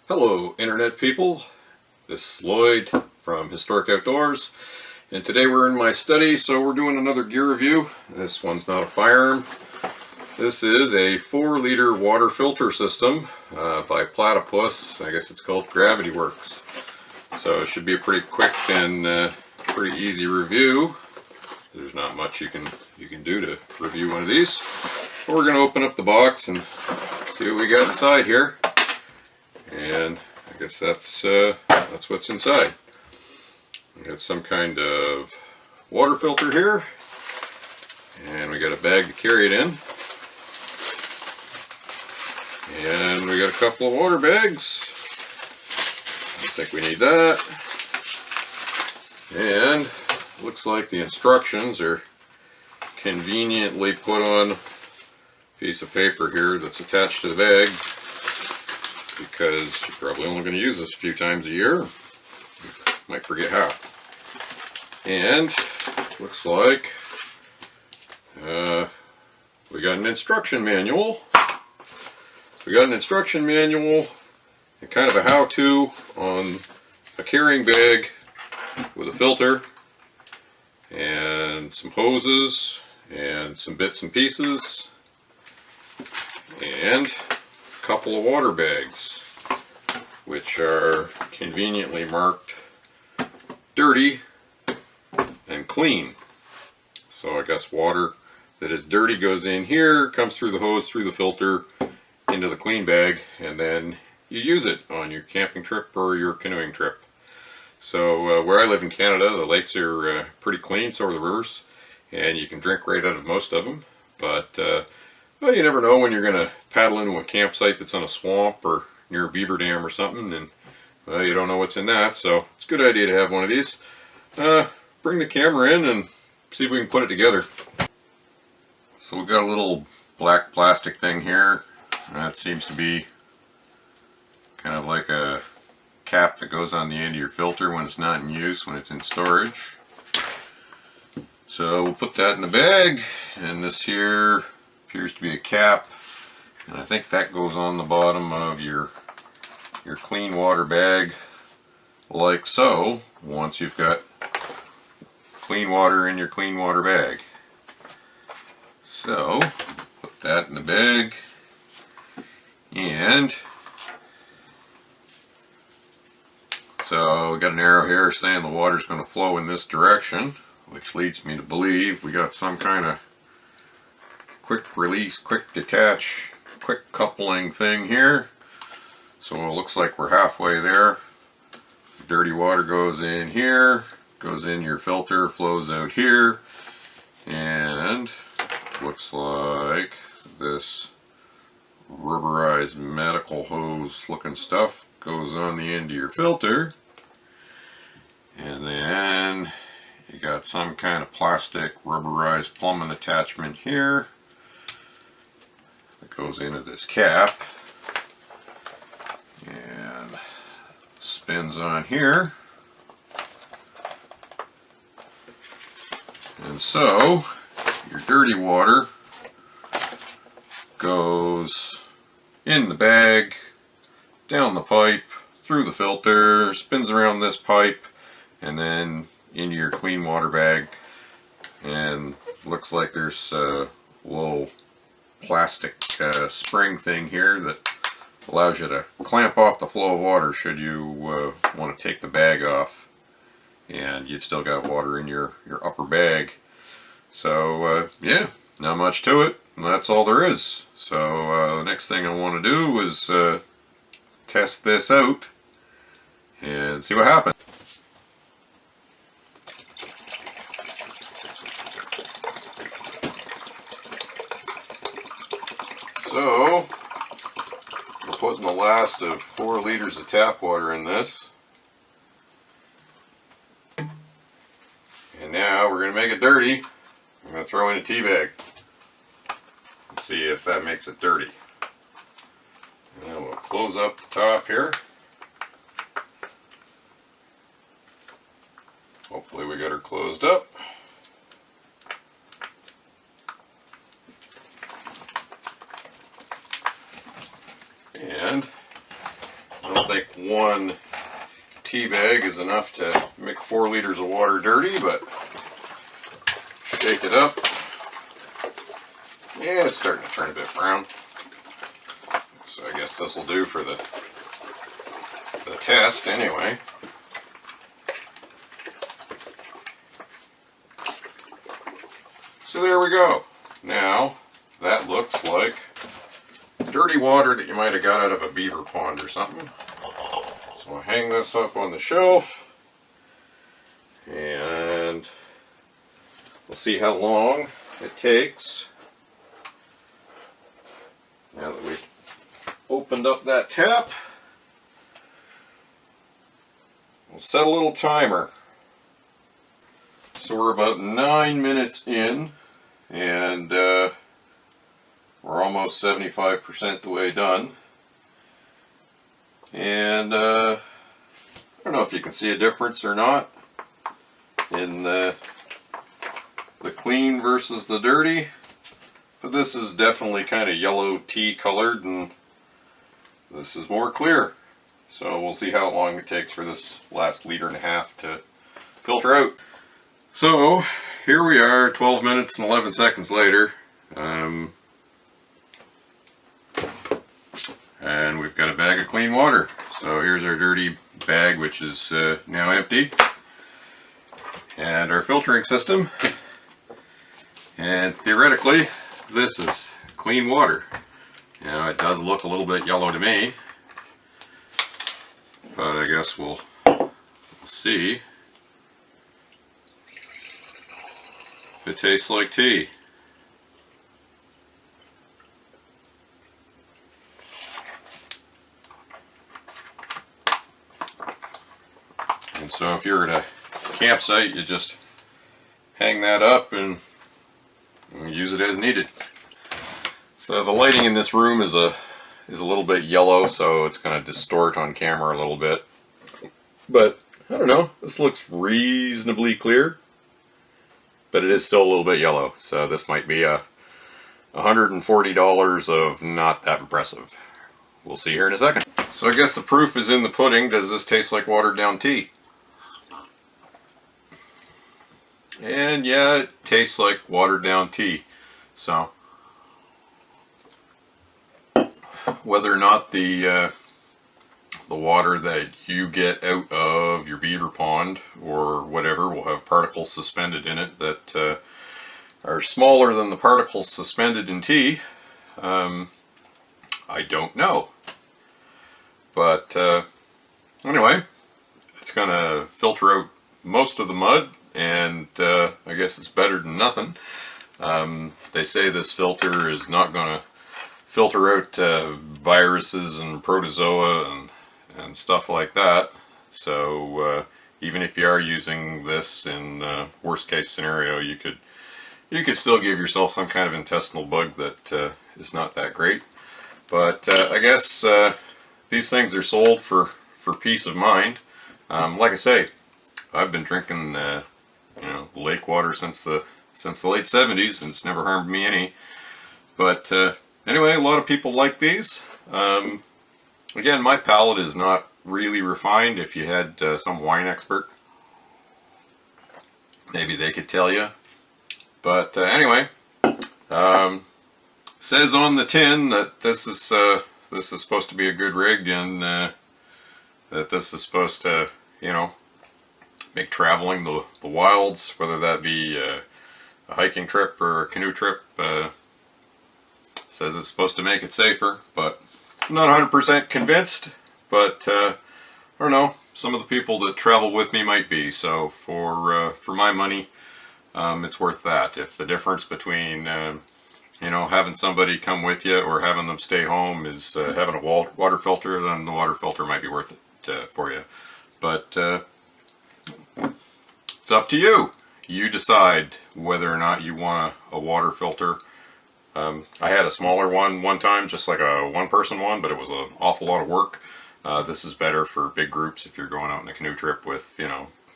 Hello Internet people, this is Lloyd from Historic Outdoors, and today we're in my study, so we're doing another gear review. This one's not a firearm. This is a 4-liter water filter system by Platypus. I guess it's called GravityWorks. So it should be a pretty quick and pretty easy review. There's not much you can do to review one of these. But we're going to open up the box and see what we got inside here. And I guess that's what's inside. We got some kind of water filter here, and we got a bag to carry it in, and we got a couple of water bags. I think we need that. And looks like the instructions are conveniently put on a piece of paper here that's attached to the bag, because you're probably only going to use this a few times a year. You might forget how. And looks like we got an instruction manual. So we got an instruction manual and kind of a how-to on a carrying bag with a filter and some hoses and some bits and pieces and couple of water bags, which are conveniently marked dirty and clean. So I guess water that is dirty goes in here, comes through the hose, through the filter, into the clean bag, and then you use it on your camping trip or your canoeing trip. So where I live in Canada, the lakes are pretty clean, so are the rivers, and you can drink right out of most of them. But well, you never know when you're going to paddle into a campsite that's on a swamp or near a beaver dam or something, and well, you don't know what's in that, so it's a good idea to have one of these. Bring the camera in and see if we can put it together. So we've got a little black plastic thing here. That seems to be kind of like a cap that goes on the end of your filter when it's not in use, when it's in storage. So we'll put that in the bag, and this here appears to be a cap, and I think that goes on the bottom of your clean water bag, like so, once you've got clean water in your clean water bag. So put that in the bag, and so we got an arrow here saying the water's going to flow in this direction, which leads me to believe we got some kind of quick release, quick detach, quick coupling thing here. So it looks like we're halfway there. Dirty water goes in here, goes in your filter, flows out here, and looks like this rubberized medical hose looking stuff goes on the end of your filter, and then you got some kind of plastic rubberized plumbing attachment here that goes into this cap and spins on here. And so your dirty water goes in the bag, down the pipe, through the filter, spins around this pipe, and then into your clean water bag. And looks like there's a little plastic spring thing here that allows you to clamp off the flow of water should you want to take the bag off and you've still got water in your upper bag. So yeah, not much to it, and that's all there is. So the next thing I want to do is test this out and see what happens. So we're putting the last of 4 liters of tap water in this, and now we're going to make it dirty. I'm going to throw in a tea bag and see if that makes it dirty. And then we'll close up the top here. Hopefully we got her closed up. And I don't think think one tea bag is enough to make 4 liters of water dirty, but shake it up. Yeah, it's starting to turn a bit brown. So I guess this will do for the test anyway. So there we go. Now that looks like dirty water that you might have got out of a beaver pond or something. So I'll hang this up on the shelf and we'll see how long it takes. Now that we've opened up that tap, we'll set a little timer. So we're about 9 minutes in, and we're almost 75% the way done. And I don't know if you can see a difference or not in the clean versus the dirty, but this is definitely kind of yellow tea colored, and this is more clear. So we'll see how long it takes for this last 1.5 liters to filter out. So here we are, 12 minutes and 11 seconds later, and we've got a bag of clean water. So here's our dirty bag, which is now empty, and our filtering system, and theoretically this is clean water. Now it does look a little bit yellow to me, but I guess we'll see if it tastes like tea. And so if you're at a campsite, you just hang that up and use it as needed. So the lighting in this room is a little bit yellow, so it's going to distort on camera a little bit. But I don't know, this looks reasonably clear, but it is still a little bit yellow. So this might be a $140 of not that impressive. We'll see here in a second. So I guess the proof is in the pudding. Does this taste like watered down tea? And yeah, it tastes like watered down tea. So whether or not the water that you get out of your beaver pond or whatever will have particles suspended in it that are smaller than the particles suspended in tea, I don't know. But anyway, it's going to filter out most of the mud, and I guess it's better than nothing. They say this filter is not going to filter out viruses and protozoa and stuff like that. So even if you are using this in worst case scenario, you could still give yourself some kind of intestinal bug that is not that great. But I guess these things are sold for peace of mind. Like I say, I've been drinking lake water since the late 70s, and it's never harmed me any. But anyway, a lot of people like these. Again, my palate is not really refined. If you had some wine expert, maybe they could tell you. But anyway, says on the tin that this is supposed to be a good rig, and that this is supposed to, make traveling the wilds, whether that be a hiking trip or a canoe trip, says it's supposed to make it safer. But I'm not 100% convinced, but I don't know, some of the people that travel with me might be. So for my money, it's worth that. If the difference between having somebody come with you or having them stay home is having a water filter, then the water filter might be worth it for you. But it's up to you. You decide whether or not you want a water filter. I had a smaller one time, just like a one-person one, but it was an awful lot of work. This is better for big groups if you're going out on a canoe trip with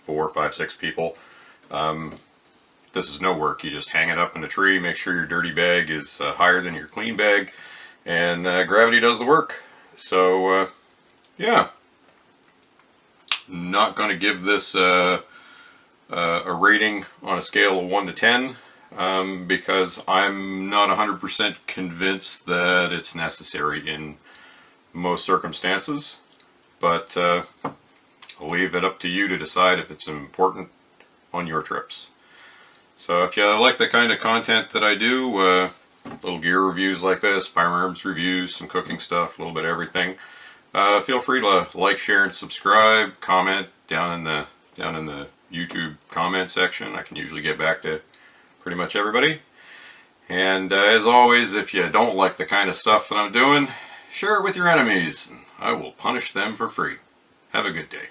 4, 5, 6 people. This is no work. You just hang it up in a tree, make sure your dirty bag is higher than your clean bag, and gravity does the work. So yeah, not going to give this a rating on a scale of 1 to 10 because I'm not 100% convinced that it's necessary in most circumstances, but I'll leave it up to you to decide if it's important on your trips. So if you like the kind of content that I do, little gear reviews like this, firearms reviews, some cooking stuff, a little bit of everything, feel free to like, share, and subscribe. Comment down in the YouTube comment section. I can usually get back to pretty much everybody. And as always, if you don't like the kind of stuff that I'm doing, share it with your enemies, and I will punish them for free. Have a good day.